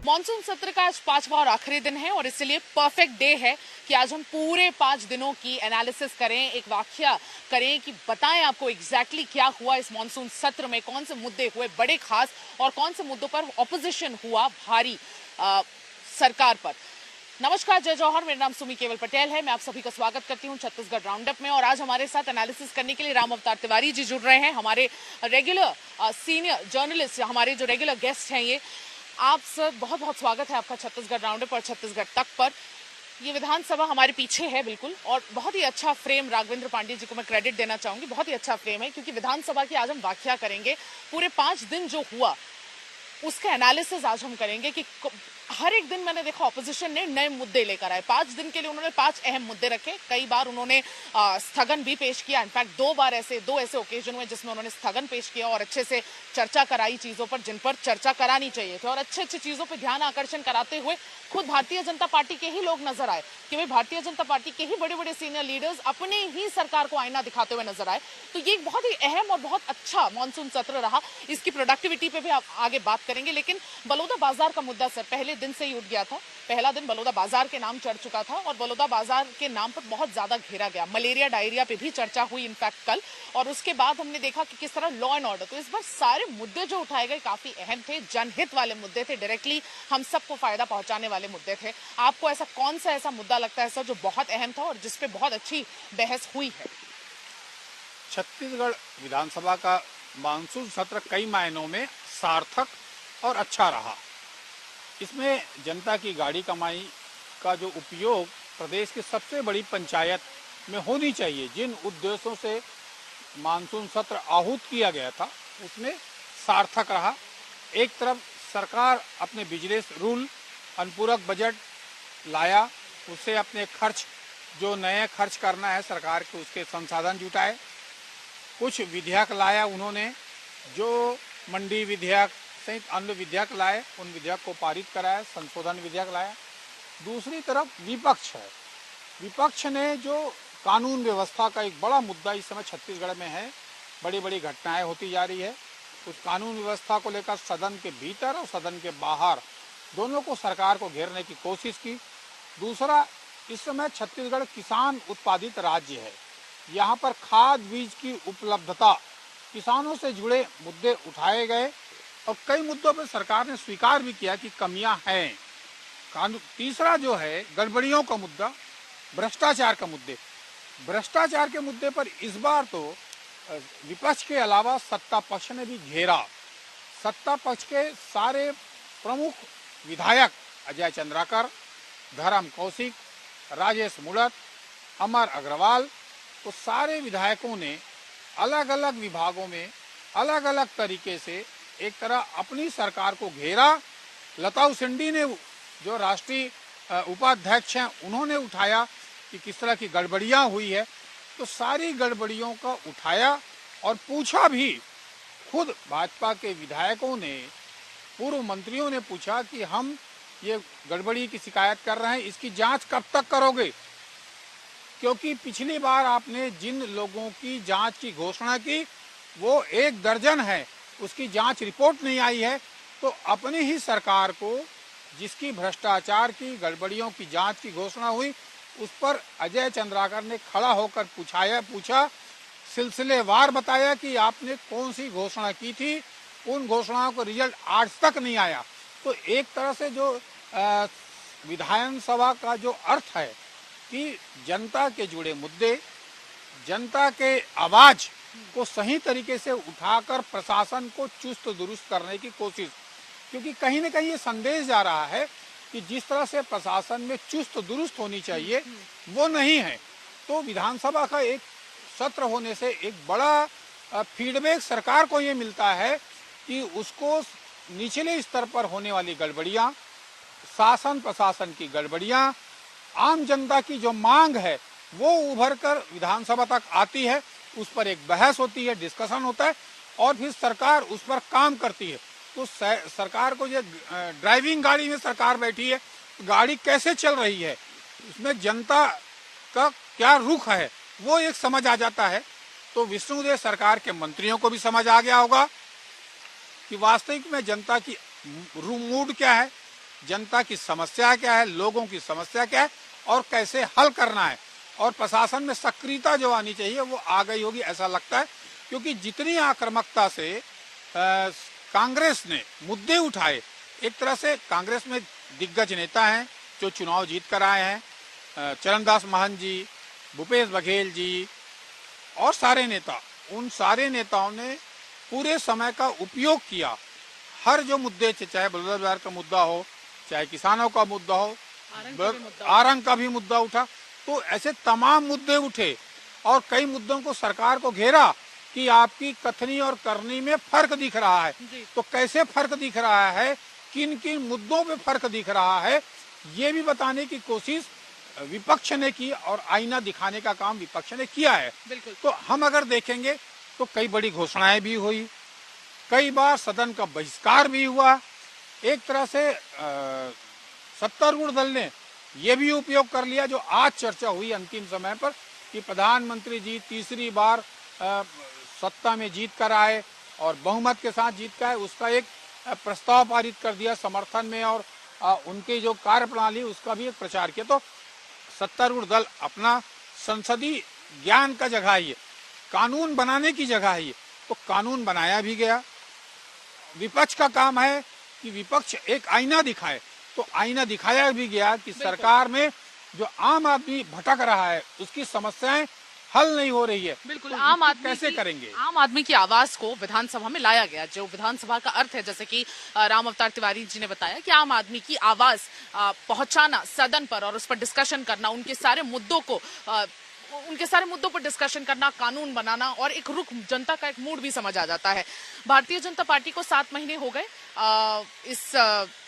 Monsoon सत्र का आज 5वां और आखिरी दिन है और इसलिए परफेक्ट डे है कि आज हम पूरे 5 दिनों की एनालिसिस करें, एक व्याख्या करें कि बताएं आपको एग्जैक्टली क्या हुआ इस मॉनसून सत्र में, कौन से मुद्दे हुए बड़े खास और कौन से मुद्दों पर ऑपोजिशन हुआ भारी सरकार पर। नमस्कार, जय जौहर। मेरा नाम सुमी केवल पटेल है। मैं आप सभी का स्वागत करती हूं छत्तीसगढ़ राउंडअप में। और आज हमारे साथ एनालिसिस करने के लिए राम अवतार तिवारी जी जुड़ रहे हैं, हमारे रेगुलर सीनियर जर्नलिस्ट, हमारे जो रेगुलर गेस्ट हैं। ये आप सर, बहुत बहुत स्वागत है आपका छत्तीसगढ़ राउंडअप और छत्तीसगढ़ तक पर। ये विधानसभा हमारे पीछे है बिल्कुल, और बहुत ही अच्छा फ्रेम राघवेंद्र पांडे जी को मैं क्रेडिट देना चाहूंगी। बहुत ही अच्छा फ्रेम है क्योंकि विधानसभा की आज हम व्याख्या करेंगे। पूरे 5 दिन जो हुआ उसका एनालिसिस आज हम करेंगे कि हर एक दिन मैंने देखा ऑपोजिशन ने नए मुद्दे लेकर आए। 5 दिन के लिए उन्होंने 5 अहम मुद्दे रखे। कई बार उन्होंने स्थगन भी पेश किया। इनफैक्ट 2 ऐसे ओकेजन हुए जिसमें उन्होंने स्थगन पेश किया और अच्छे से चर्चा कराई चीजों पर जिन पर चर्चा करानी चाहिए थी, और अच्छे अच्छे चीजों पर ध्यान आकर्षण कराते हुए खुद भारतीय जनता पार्टी के ही लोग नजर आए कि भाई भारतीय जनता पार्टी के ही बड़े बड़े सीनियर लीडर्स अपने ही सरकार को आईना दिखाते हुए नजर आए। तो ये एक बहुत ही अहम और बहुत अच्छा मॉनसून सत्र रहा। इसकी प्रोडक्टिविटी पे भी आप आगे बात करेंगे, लेकिन बलौदा बाजार का मुद्दा सर पहले दिन से ही उठ गया था। पहला दिन बलौदा बाजार के नाम चढ़ चुका था और बलौदा बाजार के नाम पर बहुत ज्यादा घेरा गया। मलेरिया डायरिया पे भी चर्चा हुई इनफैक्ट कल, और उसके बाद हमने देखा कि किस तरह लॉ एंड ऑर्डर। तो इस बार सारे मुद्दे जो उठाए गए काफी अहम थे, जनहित वाले मुद्दे थे, डायरेक्टली हम सबको फायदा पहुंचाने वाले मुद्दे थे। आपको ऐसा कौन सा ऐसा मुद्दा लगता है सर जो बहुत अहम था और जिसपे बहुत अच्छी बहस हुई है? छत्तीसगढ़ विधानसभा का मानसून सत्र कई मायनों में सार्थक और अच्छा रहा। इसमें जनता की गाड़ी कमाई का जो उपयोग प्रदेश की सबसे बड़ी पंचायत में होनी चाहिए, जिन उद्देश्यों से मानसून सत्र आहूत किया गया था, उसमें सार्थक रहा। एक तरफ सरकार अपने बिजनेस रूल, अनुपूरक बजट लाया, उससे अपने खर्च, जो नए खर्च करना है सरकार को, उसके संसाधन जुटाए। कुछ विधेयक लाया उन्होंने, जो मंडी विधेयक सहित अन्य विधेयक लाए, उन विधेयक को पारित कराया, संशोधन विधेयक लाया। दूसरी तरफ विपक्ष है। विपक्ष ने जो कानून व्यवस्था का एक बड़ा मुद्दा इस समय छत्तीसगढ़ में है, बड़ी बड़ी घटनाएं होती जा रही है, उस कानून व्यवस्था को लेकर सदन के भीतर और सदन के बाहर दोनों को सरकार को घेरने की कोशिश की। दूसरा, इस समय छत्तीसगढ़ किसान उत्पादित राज्य है। यहाँ पर खाद बीज की उपलब्धता, किसानों से जुड़े मुद्दे उठाए गए और कई मुद्दों पर सरकार ने स्वीकार भी किया कि कमियां हैं। तीसरा जो है गड़बड़ियों का मुद्दा, भ्रष्टाचार का मुद्दे। भ्रष्टाचार के मुद्दे पर इस बार तो विपक्ष के अलावा सत्ता पक्ष ने भी घेरा। सत्ता पक्ष के सारे प्रमुख विधायक, अजय चंद्राकर, धर्म कौशिक, राजेश मुड़त, अमर अग्रवाल, तो सारे विधायकों ने अलग अलग विभागों में अलग अलग तरीके से एक तरह अपनी सरकार को घेरा। लता उसेंडी ने, जो राष्ट्रीय उपाध्यक्ष हैं, उन्होंने उठाया कि किस तरह की गड़बड़ियां हुई है। तो सारी गड़बड़ियों का उठाया और पूछा भी। खुद भाजपा के विधायकों ने, पूर्व मंत्रियों ने पूछा कि हम ये गड़बड़ी की शिकायत कर रहे हैं, इसकी जांच कब तक करोगे? क्योंकि पिछली बार आपने जिन लोगों की जांच की घोषणा की वो 1 दर्जन है, उसकी जांच रिपोर्ट नहीं आई है। तो अपनी ही सरकार को, जिसकी भ्रष्टाचार की गड़बड़ियों की जांच की घोषणा हुई, उस पर अजय चंद्राकर ने खड़ा होकर पूछा, सिलसिलेवार बताया कि आपने कौन सी घोषणा की थी। उन घोषणाओं का रिजल्ट आज तक नहीं आया। तो एक तरह से जो विधानसभा का जो अर्थ है कि जनता के जुड़े मुद्दे, जनता के आवाज को सही तरीके से उठाकर प्रशासन को चुस्त दुरुस्त करने की कोशिश, क्योंकि कहीं न कहीं ये संदेश जा रहा है कि जिस तरह से प्रशासन में चुस्त दुरुस्त होनी चाहिए वो नहीं है। तो विधानसभा का एक सत्र होने से एक बड़ा फीडबैक सरकार को ये मिलता है कि उसको निचले स्तर पर होने वाली गड़बड़ियाँ, शासन प्रशासन की गड़बड़ियाँ, आम जनता की जो मांग है वो उभर कर विधानसभा तक आती है, उस पर एक बहस होती है, डिस्कशन होता है और फिर सरकार उस पर काम करती है। तो सरकार को ये ड्राइविंग गाड़ी में सरकार बैठी है, गाड़ी कैसे चल रही है, उसमें जनता का क्या रुख है, वो एक समझ आ जाता है। तो विष्णुदेव सरकार के मंत्रियों को भी समझ आ गया होगा कि वास्तविक में जनता की मूड क्या है, जनता की समस्या क्या है, लोगों की समस्या क्या है और कैसे हल करना है। और प्रशासन में सक्रियता जो आनी चाहिए वो आ गई होगी ऐसा लगता है, क्योंकि जितनी आक्रामकता से कांग्रेस ने मुद्दे उठाए, एक तरह से कांग्रेस में दिग्गज नेता हैं जो चुनाव जीत कर आए हैं, चरणदास महंत जी, भूपेश बघेल जी और सारे नेता, उन सारे नेताओं ने पूरे समय का उपयोग किया। हर जो मुद्दे, चाहे बलौदा बाजार का मुद्दा हो, चाहे किसानों का मुद्दा हो, आरंग का भी मुद्दा उठा, तो ऐसे तमाम मुद्दे उठे और कई मुद्दों को सरकार को घेरा कि आपकी कथनी और करनी में फर्क दिख रहा है। तो कैसे फर्क दिख रहा है, किन किन मुद्दों पे फर्क दिख रहा है, ये भी बताने की कोशिश विपक्ष ने की और आईना दिखाने का काम विपक्ष ने किया है। तो हम अगर देखेंगे तो कई बड़ी घोषणाएं भी हुई, कई बार सदन का बहिष्कार भी हुआ। एक तरह से सत्तारूढ़ दल ने ये भी उपयोग कर लिया, जो आज चर्चा हुई अंतिम समय पर, कि प्रधानमंत्री जी तीसरी बार सत्ता में जीत कर आए और बहुमत के साथ जीत कर आए, उसका एक प्रस्ताव पारित कर दिया समर्थन में और उनकी जो कार्यप्रणाली उसका भी एक प्रचार किया। तो सत्तारूढ़ दल अपना संसदीय ज्ञान का जगह है, कानून बनाने की जगह है, तो कानून बनाया भी गया। विपक्ष का काम है कि विपक्ष एक आईना दिखाए, तो आईना दिखाया भी गया कि सरकार में जो आम आदमी भटक रहा है, उसकी समस्याएं हल नहीं हो रही है। बिल्कुल, तो आम आदमी कैसे करेंगे? आम आदमी की आवाज को विधानसभा में लाया गया। जो विधानसभा का अर्थ है, जैसे कि राम अवतार तिवारी जी ने बताया, कि आम आदमी की आवाज पहुंचाना सदन पर और उस पर डिस्कशन करना, उनके सारे मुद्दों पर डिस्कशन करना, कानून बनाना और एक रुख, जनता का एक मूड भी समझ आ जाता है। भारतीय जनता पार्टी को 7 महीने हो गए इस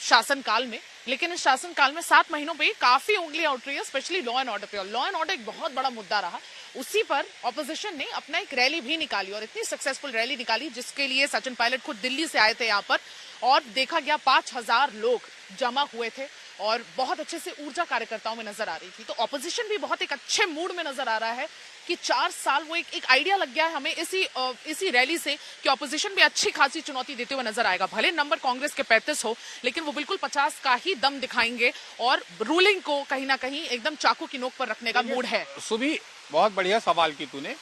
शासनकाल में, लेकिन इस शासनकाल में 7 महीनों पे काफी उंगलियां उठ रही है, स्पेशली लॉ एंड ऑर्डर पे। लॉ एंड ऑर्डर एक बहुत बड़ा मुद्दा रहा, उसी पर ऑपोजिशन ने अपना एक रैली भी निकाली और इतनी सक्सेसफुल रैली निकाली जिसके लिए सचिन पायलट खुद दिल्ली से आए थे यहाँ पर, और देखा गया 5000 लोग जमा हुए थे और बहुत अच्छे से ऊर्जा कार्यकर्ताओं में नजर आ रही थी। तो ऑपोजिशन भी बहुत एक अच्छे मूड में नजर आ रहा है कि 4 साल, वो एक आइडिया लग गया है हमें इसी रैली से कि ऑपोजिशन भी अच्छी खासी चुनौती देते हुए नजर आएगा। भले नंबर कांग्रेस के 35 हो, लेकिन वो बिल्कुल 50 का ही दम दिखाएंगे और रूलिंग को कहीं ना कहीं एकदम चाकू की नोक पर रखने का मूड है। सुबह बहुत बढ़िया सवाल की तूने।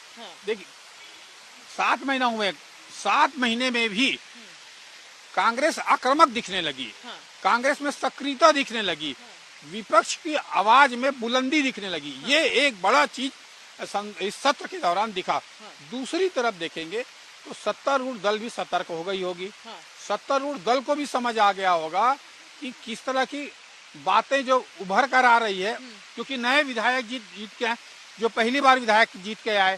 देखिए 7 महीना हुए, 7 महीने में भी कांग्रेस आक्रामक दिखने लगी, कांग्रेस में सक्रियता दिखने लगी, विपक्ष की आवाज में बुलंदी दिखने लगी। ये एक बड़ा चीज इस सत्र के दौरान दिखा। दूसरी तरफ देखेंगे तो सत्तारूढ़ दल भी सतर्क हो गई होगी। सत्तारूढ़ दल को भी समझ आ गया होगा कि किस तरह की बातें जो उभर कर आ रही है, क्योंकि नए विधायक जीत के आए, जो पहली बार विधायक जीत के आए,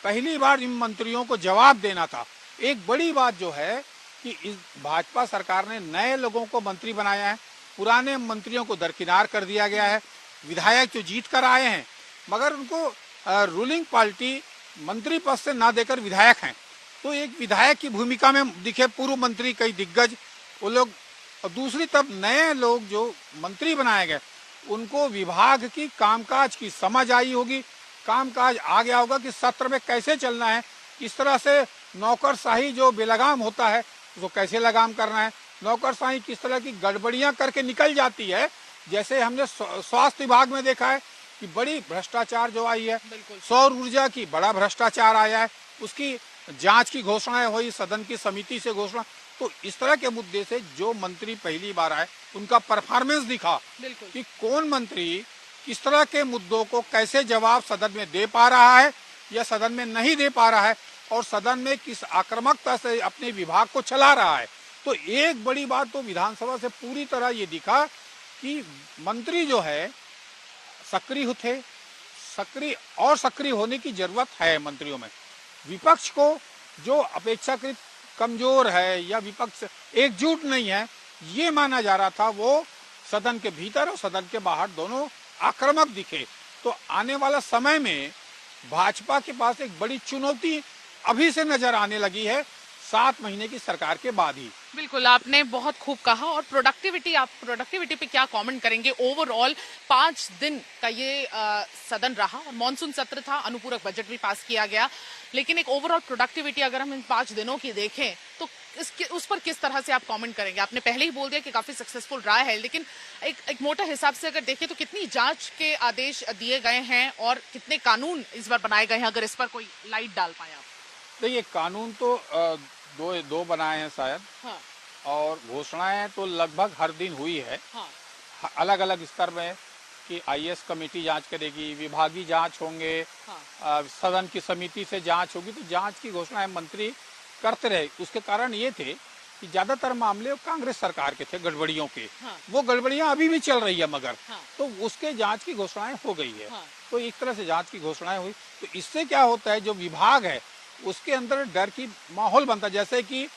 पहली बार इन मंत्रियों को जवाब देना था। एक बड़ी बात जो है कि इस भाजपा सरकार ने नए लोगों को मंत्री बनाया है, पुराने मंत्रियों को दरकिनार कर दिया गया है। विधायक जो जीत कर आए हैं मगर उनको रूलिंग पार्टी मंत्री पद से ना देकर विधायक हैं, तो एक विधायक की भूमिका में दिखे पूर्व मंत्री, कई दिग्गज वो लोग, और दूसरी तरफ नए लोग जो मंत्री बनाए गए उनको विभाग की कामकाज की समझ आई होगी, कामकाज आ गया होगा कि सत्र में कैसे चलना है, किस तरह से नौकरशाही जो बेलगाम होता है उसको कैसे लगाम करना है, नौकरशाही किस तरह की गड़बड़ियां करके निकल जाती है। जैसे हमने स्वास्थ्य विभाग में देखा है कि बड़ी भ्रष्टाचार जो आई है, सौर ऊर्जा की बड़ा भ्रष्टाचार आया है, उसकी जांच की घोषणाएं हुई, सदन की समिति से घोषणा। तो इस तरह के मुद्दे से जो मंत्री पहली बार आए उनका परफॉर्मेंस दिखा कि कौन मंत्री किस तरह के मुद्दों को कैसे जवाब सदन में दे पा रहा है या सदन में नहीं दे पा रहा है, और सदन में किस आक्रामकता से अपने विभाग को चला रहा है। तो एक बड़ी बात तो विधानसभा से पूरी तरह ये दिखा कि मंत्री जो है सक्रिय थे, सक्रिय होने की जरूरत है मंत्रियों में। विपक्ष को जो अपेक्षाकृत कमजोर है या विपक्ष एकजुट नहीं है ये माना जा रहा था, वो सदन के भीतर और सदन के बाहर दोनों आक्रामक दिखे। तो आने वाला समय में भाजपा के पास एक बड़ी चुनौती अभी से नजर आने लगी है। 7 महीने की सरकार के बाद ही। बिल्कुल, आपने बहुत खूब कहा। और प्रोडक्टिविटी पे क्या कमेंट करेंगे? ओवरऑल 5 दिन का ये सदन रहा और मॉनसून सत्र था, अनुपूरक बजट भी पास किया गया, लेकिन एक ओवरऑल प्रोडक्टिविटी अगर हम इन 5 दिनों की देखें तो उस पर किस तरह से आप कमेंट करेंगे? आपने पहले ही बोल दिया कि काफी सक्सेसफुल रहा है, लेकिन एक मोटा हिसाब से अगर देखें तो कितनी जांच के आदेश दिए गए हैं और कितने कानून इस बार बनाए गए हैं, अगर इस पर कोई लाइट डाल पाए आप। देखिए, कानून तो दो बनाए हैं शायद। हाँ। और घोषणाएं तो लगभग हर दिन हुई है। हाँ। अलग अलग स्तर में कि आईएएस कमेटी जांच करेगी, विभागीय जांच होंगे, हाँ। सदन की समिति से जांच होगी, तो जांच की घोषणाएं मंत्री करते रहे। उसके कारण ये थे कि ज्यादातर मामले कांग्रेस सरकार के थे, गड़बड़ियों के। हाँ। वो गड़बड़ियां अभी भी चल रही है, मगर हाँ। तो उसके जांच की घोषणाएं हो गई है। हाँ। तो एक तरह से जांच की घोषणाएं हुई, तो इससे क्या होता है, जो विभाग है उसके अंदर डर की माहौल बनता है। जैसे कि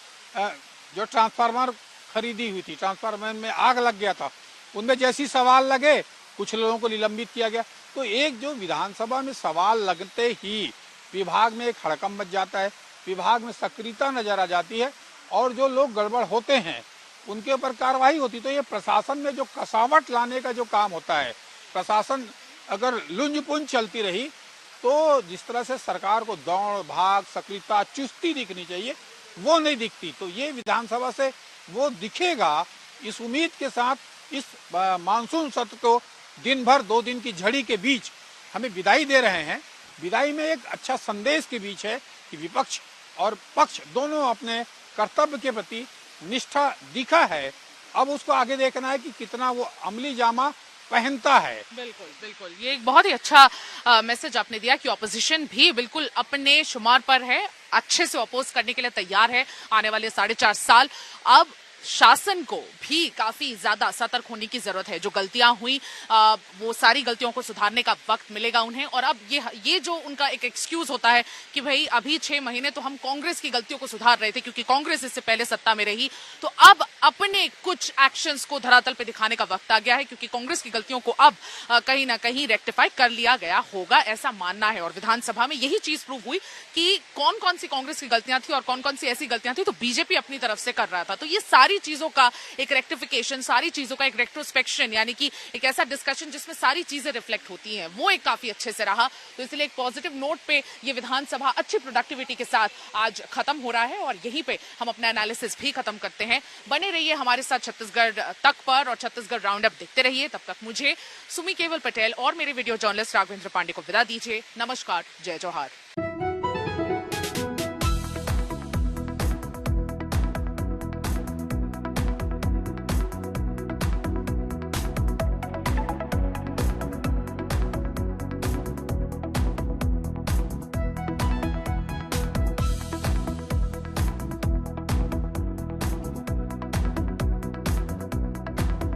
जो ट्रांसफार्मर खरीदी हुई थी, ट्रांसफार्मर में आग लग गया था, उनमें जैसी सवाल लगे कुछ लोगों को निलंबित किया गया। तो एक जो विधानसभा में सवाल लगते ही विभाग में एक हड़कंप मच जाता है, विभाग में सक्रियता नजर आ जाती है, और जो लोग गड़बड़ होते हैं उनके ऊपर कार्रवाई होती। तो ये प्रशासन में जो कसावट लाने का जो काम होता है, प्रशासन अगर लुंज पुंज चलती रही तो जिस तरह से सरकार को दौड़ भाग, सक्रियता, चुस्ती दिखनी चाहिए, वो नहीं दिखती। तो ये विधानसभा से वो दिखेगा, इस उम्मीद के साथ इस मानसून सत्र को दिन भर 2 दिन की झड़ी के बीच हमें विदाई दे रहे हैं। विदाई में एक अच्छा संदेश के बीच है कि विपक्ष और पक्ष दोनों अपने कर्तव्य के प्रति निष्ठा दिखा है। अब उसको आगे देखना है कि कितना वो अमली जामा पहनता है। बिल्कुल बिल्कुल, ये एक बहुत ही अच्छा मैसेज आपने दिया कि ऑपोजिशन भी बिल्कुल अपने शुमार पर है, अच्छे से अपोज करने के लिए तैयार है आने वाले 4.5 साल। अब शासन को भी काफी ज्यादा सतर्क होने की जरूरत है। जो गलतियां हुई वो सारी गलतियों को सुधारने का वक्त मिलेगा उन्हें। और अब ये जो उनका एक एक्सक्यूज होता है कि भाई अभी 6 महीने तो हम कांग्रेस की गलतियों को सुधार रहे थे क्योंकि कांग्रेस इससे पहले सत्ता में रही, तो अब अपने कुछ एक्शंस को धरातल पे दिखाने का वक्त आ गया है, क्योंकि कांग्रेस की गलतियों को अब कहीं ना कहीं रेक्टिफाई कर लिया गया होगा, ऐसा मानना है। और विधानसभा में यही चीज प्रूव हुई कि कौन कौन सी कांग्रेस की गलतियां थी और कौन कौन सी ऐसी गलतियां थी तो बीजेपी अपनी तरफ से कर रहा था। तो ये सारी चीजों का एक रेक्टिफिकेशन, सारी चीजों का एक रेट्रोस्पेक्शन, यानी कि एक ऐसा डिस्कशन जिसमें सारी चीजें रिफ्लेक्ट होती हैं, वो एक काफी अच्छे से रहा। तो इसलिए एक पॉजिटिव नोट पे ये विधानसभा अच्छी प्रोडक्टिविटी के साथ आज खत्म हो रहा है और यहीं पे हम अपना एनालिसिस भी खत्म करते हैं। बने रहिए हमारे साथ छत्तीसगढ़ तक पर और छत्तीसगढ़ राउंड अप देखते रहिए। तब तक मुझे सुमी केवल पटेल और मेरे वीडियो जर्नलिस्ट राघवेंद्र पांडे को विदा दीजिए। नमस्कार, जय जोहार।